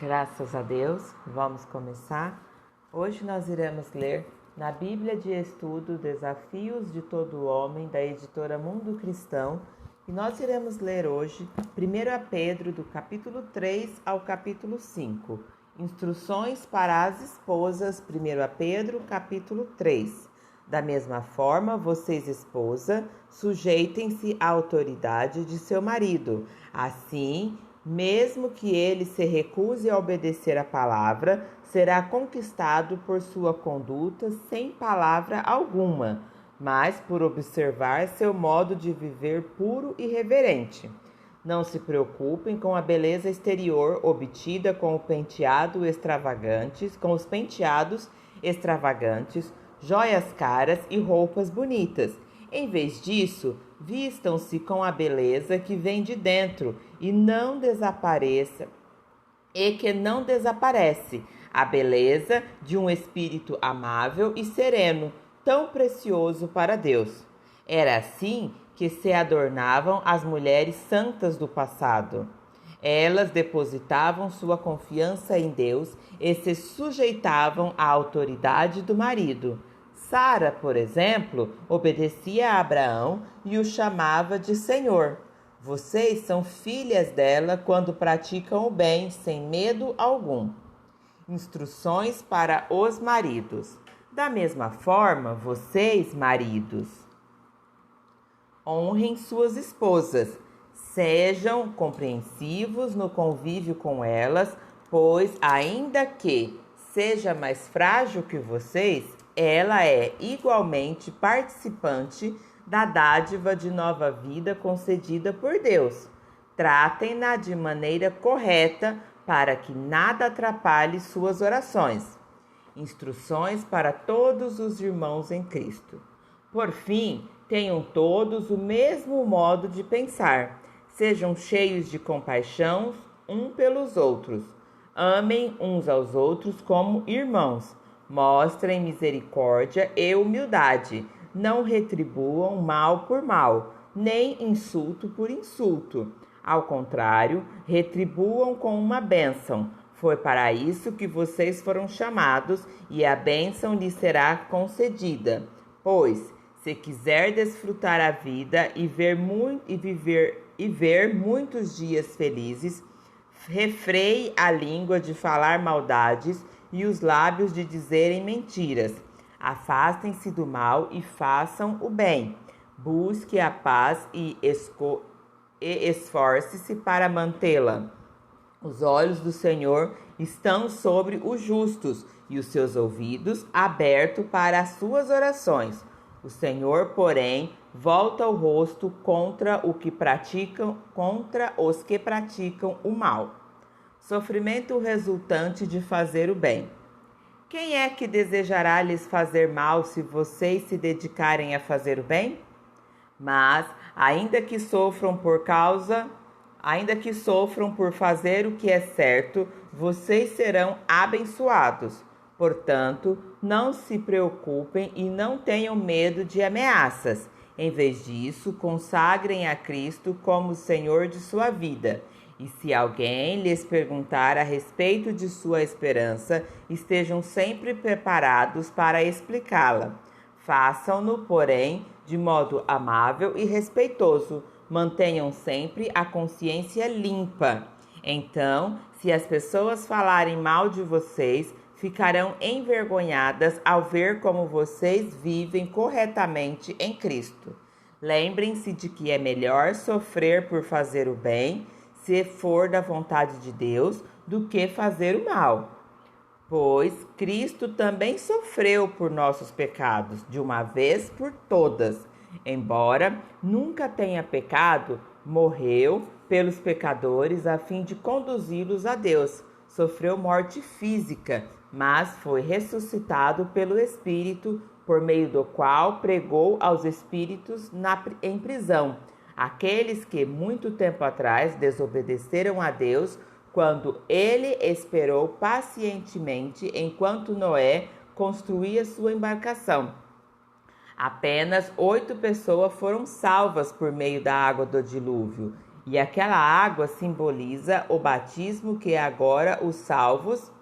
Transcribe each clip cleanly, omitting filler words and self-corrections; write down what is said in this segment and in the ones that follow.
Graças a Deus, vamos começar. Hoje nós iremos ler na Bíblia de Estudo Desafios de Todo Homem, da editora Mundo Cristão, e nós iremos ler hoje 1 Pedro, do capítulo 3 ao capítulo 5. Instruções para as esposas, 1 Pedro, capítulo 3. Da mesma forma, vocês, esposa, sujeitem-se à autoridade de seu marido. Assim, mesmo que ele se recuse a obedecer a palavra, será conquistado por sua conduta sem palavra alguma, mas por observar seu modo de viver puro e reverente. Não se preocupem com a beleza exterior obtida com os penteados extravagantes, joias caras e roupas bonitas. Em vez disso, vistam-se com a beleza que vem de dentro e que não desaparece, a beleza de um espírito amável e sereno, tão precioso para Deus. Era assim que se adornavam as mulheres santas do passado. Elas depositavam sua confiança em Deus e se sujeitavam à autoridade do marido. Sara, por exemplo, obedecia a Abraão e o chamava de Senhor. Vocês são filhas dela quando praticam o bem, sem medo algum. Instruções para os maridos. Da mesma forma, vocês, maridos, honrem suas esposas. Sejam compreensivos no convívio com elas, pois, ainda que seja mais frágil que vocês, ela é igualmente participante da dádiva de nova vida concedida por Deus. Tratem-na de maneira correta para que nada atrapalhe suas orações. Instruções para todos os irmãos em Cristo. Por fim, tenham todos o mesmo modo de pensar. Sejam cheios de compaixão uns pelos outros. Amem uns aos outros como irmãos. Mostrem misericórdia e humildade. Não retribuam mal por mal, nem insulto por insulto. Ao contrário, retribuam com uma bênção. Foi para isso que vocês foram chamados, e a bênção lhes será concedida. Pois, se quiser desfrutar a vida e ver muitos dias felizes, refreie a língua de falar maldades e os lábios de dizerem mentiras. Afastem-se do mal e façam o bem. Busque a paz e esforce-se para mantê-la. Os olhos do Senhor estão sobre os justos e os seus ouvidos abertos para as suas orações. O Senhor, porém, volta o rosto contra os que praticam o mal. Sofrimento resultante de fazer o bem. Quem é que desejará lhes fazer mal se vocês se dedicarem a fazer o bem? Mas, ainda que sofram por fazer o que é certo, vocês serão abençoados. Portanto, não se preocupem e não tenham medo de ameaças. Em vez disso, consagrem a Cristo como Senhor de sua vida. E se alguém lhes perguntar a respeito de sua esperança, estejam sempre preparados para explicá-la. Façam-no, porém, de modo amável e respeitoso. Mantenham sempre a consciência limpa. Então, se as pessoas falarem mal de vocês, ficarão envergonhadas ao ver como vocês vivem corretamente em Cristo. Lembrem-se de que é melhor sofrer por fazer o bem, se for da vontade de Deus, do que fazer o mal. Pois Cristo também sofreu por nossos pecados, de uma vez por todas. Embora nunca tenha pecado, morreu pelos pecadores a fim de conduzi-los a Deus. Sofreu morte física, mas foi ressuscitado pelo Espírito, por meio do qual pregou aos espíritos em prisão, aqueles que muito tempo atrás desobedeceram a Deus, quando ele esperou pacientemente enquanto Noé construía sua embarcação. Apenas 8 pessoas foram salvas por meio da água do dilúvio, E aquela água simboliza o batismo que agora os salvos,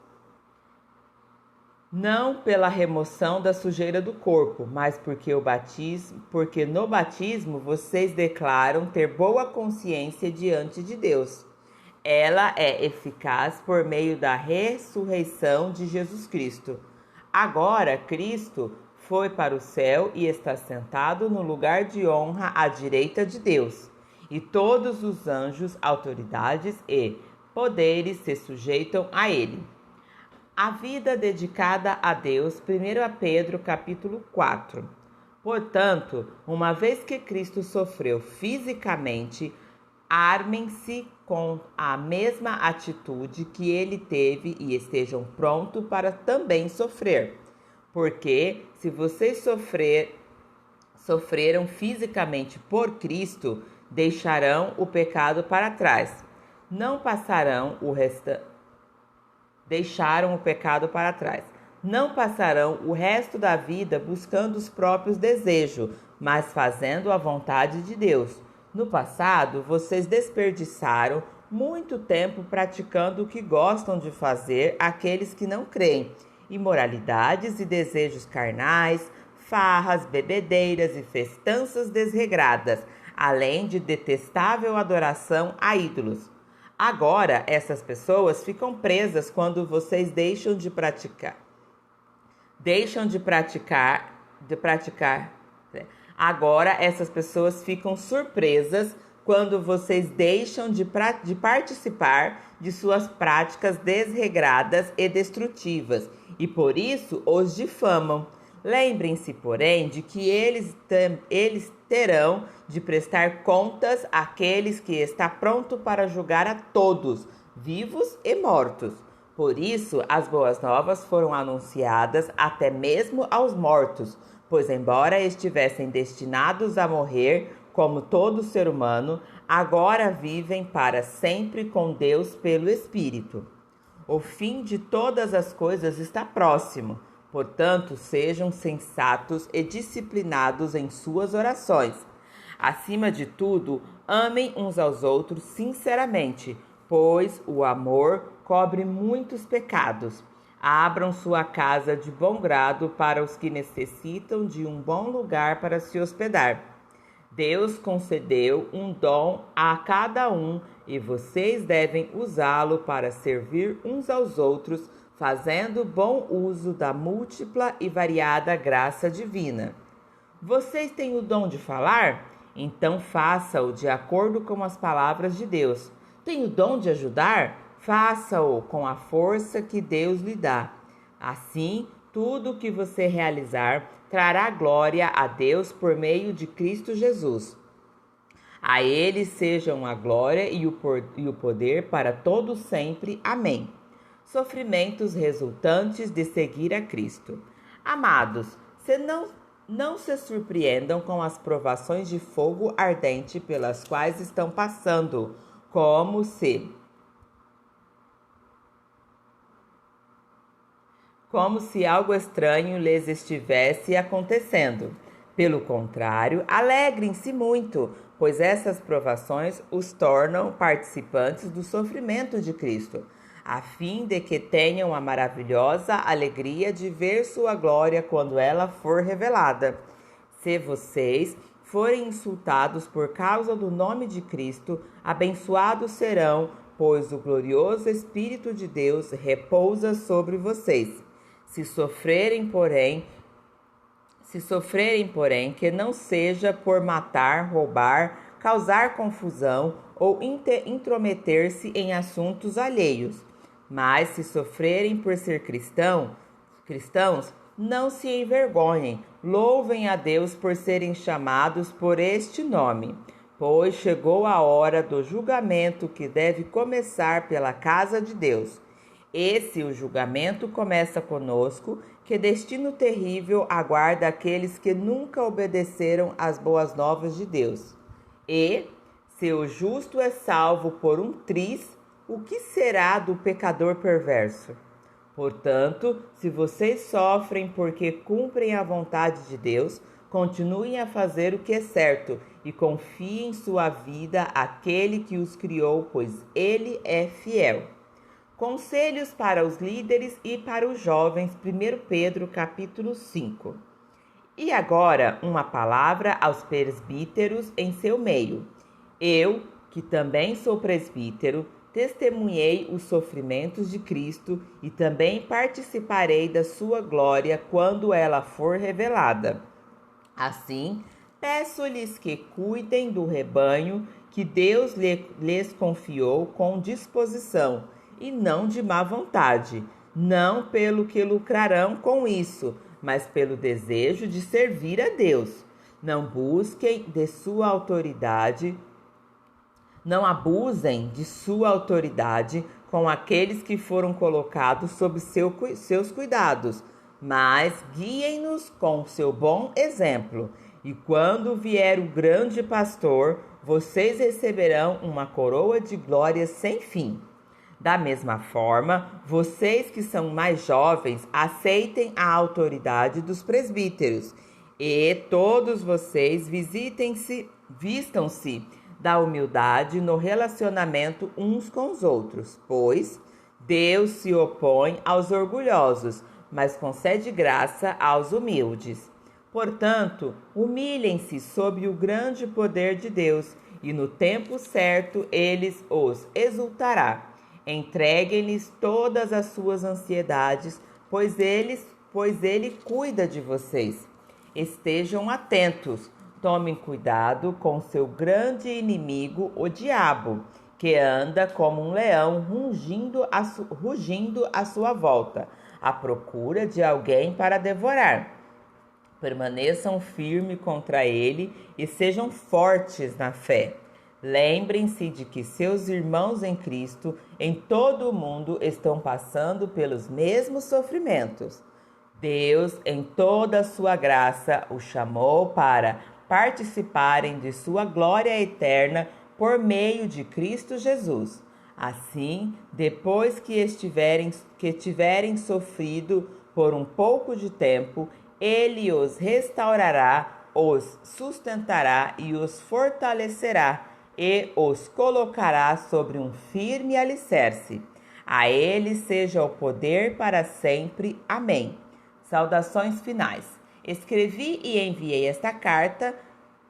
não pela remoção da sujeira do corpo, mas porque no batismo vocês declaram ter boa consciência diante de Deus. Ela é eficaz por meio da ressurreição de Jesus Cristo. Agora, Cristo foi para o céu e está sentado no lugar de honra à direita de Deus. E todos os anjos, autoridades e poderes se sujeitam a ele. A vida dedicada a Deus, 1 Pedro capítulo 4. Portanto, uma vez que Cristo sofreu fisicamente, armem-se com a mesma atitude que ele teve e estejam prontos para também sofrer. Porque se vocês sofreram fisicamente por Cristo, deixarão o pecado para trás. Não passarão deixaram o pecado para trás. Não passarão o resto da vida buscando os próprios desejos, mas fazendo a vontade de Deus. No passado, vocês desperdiçaram muito tempo praticando o que gostam de fazer aqueles que não creem: imoralidades e desejos carnais, farras, bebedeiras e festanças desregradas, além de detestável adoração a ídolos. Agora, essas pessoas ficam presas quando vocês deixam de praticar. Agora, essas pessoas ficam surpresas quando vocês deixam de participar de suas práticas desregradas e destrutivas, e por isso os difamam. Lembrem-se, porém, de que eles terão de prestar contas àqueles que está pronto para julgar a todos, vivos e mortos. Por isso, as boas novas foram anunciadas até mesmo aos mortos, pois embora estivessem destinados a morrer, como todo ser humano, agora vivem para sempre com Deus pelo Espírito. O fim de todas as coisas está próximo. Portanto, sejam sensatos e disciplinados em suas orações. Acima de tudo, amem uns aos outros sinceramente, pois o amor cobre muitos pecados. Abram sua casa de bom grado para os que necessitam de um bom lugar para se hospedar. Deus concedeu um dom a cada um e vocês devem usá-lo para servir uns aos outros, fazendo bom uso da múltipla e variada graça divina. Vocês têm o dom de falar? Então faça-o de acordo com as palavras de Deus. Tem o dom de ajudar? Faça-o com a força que Deus lhe dá. Assim, tudo o que você realizar trará glória a Deus por meio de Cristo Jesus. A Ele sejam a glória e o poder para todos sempre. Amém. Sofrimentos resultantes de seguir a Cristo. Amados, não se surpreendam com as provações de fogo ardente pelas quais estão passando, como se algo estranho lhes estivesse acontecendo. Pelo contrário, alegrem-se muito, pois essas provações os tornam participantes do sofrimento de Cristo, a fim de que tenham a maravilhosa alegria de ver sua glória quando ela for revelada. Se vocês forem insultados por causa do nome de Cristo, abençoados serão, pois o glorioso Espírito de Deus repousa sobre vocês. Se sofrerem, porém, que não seja por matar, roubar, causar confusão ou intrometer-se em assuntos alheios. Mas se sofrerem por ser cristãos, não se envergonhem, louvem a Deus por serem chamados por este nome, pois chegou a hora do julgamento que deve começar pela casa de Deus. O julgamento começa conosco, que destino terrível aguarda aqueles que nunca obedeceram às boas novas de Deus. E, se o justo é salvo por um triz, o que será do pecador perverso? Portanto, se vocês sofrem porque cumprem a vontade de Deus, continuem a fazer o que é certo e confiem sua vida àquele que os criou, pois ele é fiel. Conselhos para os líderes e para os jovens, 1 Pedro capítulo 5. E agora uma palavra aos presbíteros em seu meio. Eu, que também sou presbítero, testemunhei os sofrimentos de Cristo e também participarei da sua glória quando ela for revelada. Assim, peço-lhes que cuidem do rebanho que Deus lhes confiou com disposição e não de má vontade, não pelo que lucrarão com isso, mas pelo desejo de servir a Deus. Não busquem de sua autoridade, não abusem de sua autoridade com aqueles que foram colocados sob seus cuidados, mas guiem-nos com seu bom exemplo. E quando vier o grande pastor, vocês receberão uma coroa de glória sem fim. Da mesma forma, vocês que são mais jovens, aceitem a autoridade dos presbíteros. E todos vocês vistam-se da humildade no relacionamento uns com os outros, pois Deus se opõe aos orgulhosos, mas concede graça aos humildes. Portanto, humilhem-se sob o grande poder de Deus, e no tempo certo ele os exultará. Entreguem-lhes todas as suas ansiedades, pois ele cuida de vocês. Estejam atentos, tomem cuidado com seu grande inimigo, o diabo, que anda como um leão rugindo à sua volta, à procura de alguém para devorar. Permaneçam firmes contra ele e sejam fortes na fé. Lembrem-se de que seus irmãos em Cristo em todo o mundo estão passando pelos mesmos sofrimentos. Deus, em toda a sua graça, os chamou para participarem de sua glória eterna por meio de Cristo Jesus. Assim, depois que tiverem sofrido por um pouco de tempo, ele os restaurará, os sustentará e os fortalecerá, e os colocará sobre um firme alicerce. A ele seja o poder para sempre. Amém. Saudações finais. Escrevi e enviei esta carta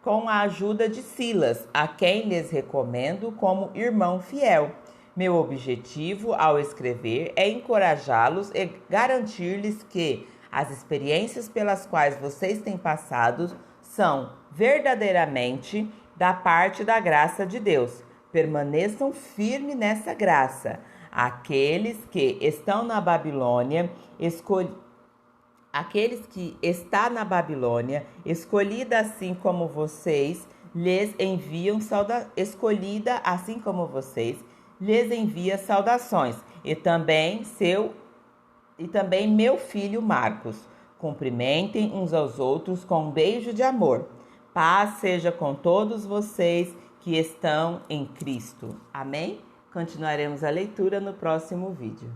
com a ajuda de Silas, a quem lhes recomendo como irmão fiel. Meu objetivo ao escrever é encorajá-los e garantir-lhes que as experiências pelas quais vocês têm passado são verdadeiramente da parte da graça de Deus. Permaneçam firmes nessa graça. Aqueles que estão na Babilônia, escolhida assim como vocês, lhes envia saudações, e também meu filho Marcos. Cumprimentem uns aos outros com um beijo de amor. Paz seja com todos vocês que estão em Cristo. Amém? Continuaremos a leitura no próximo vídeo.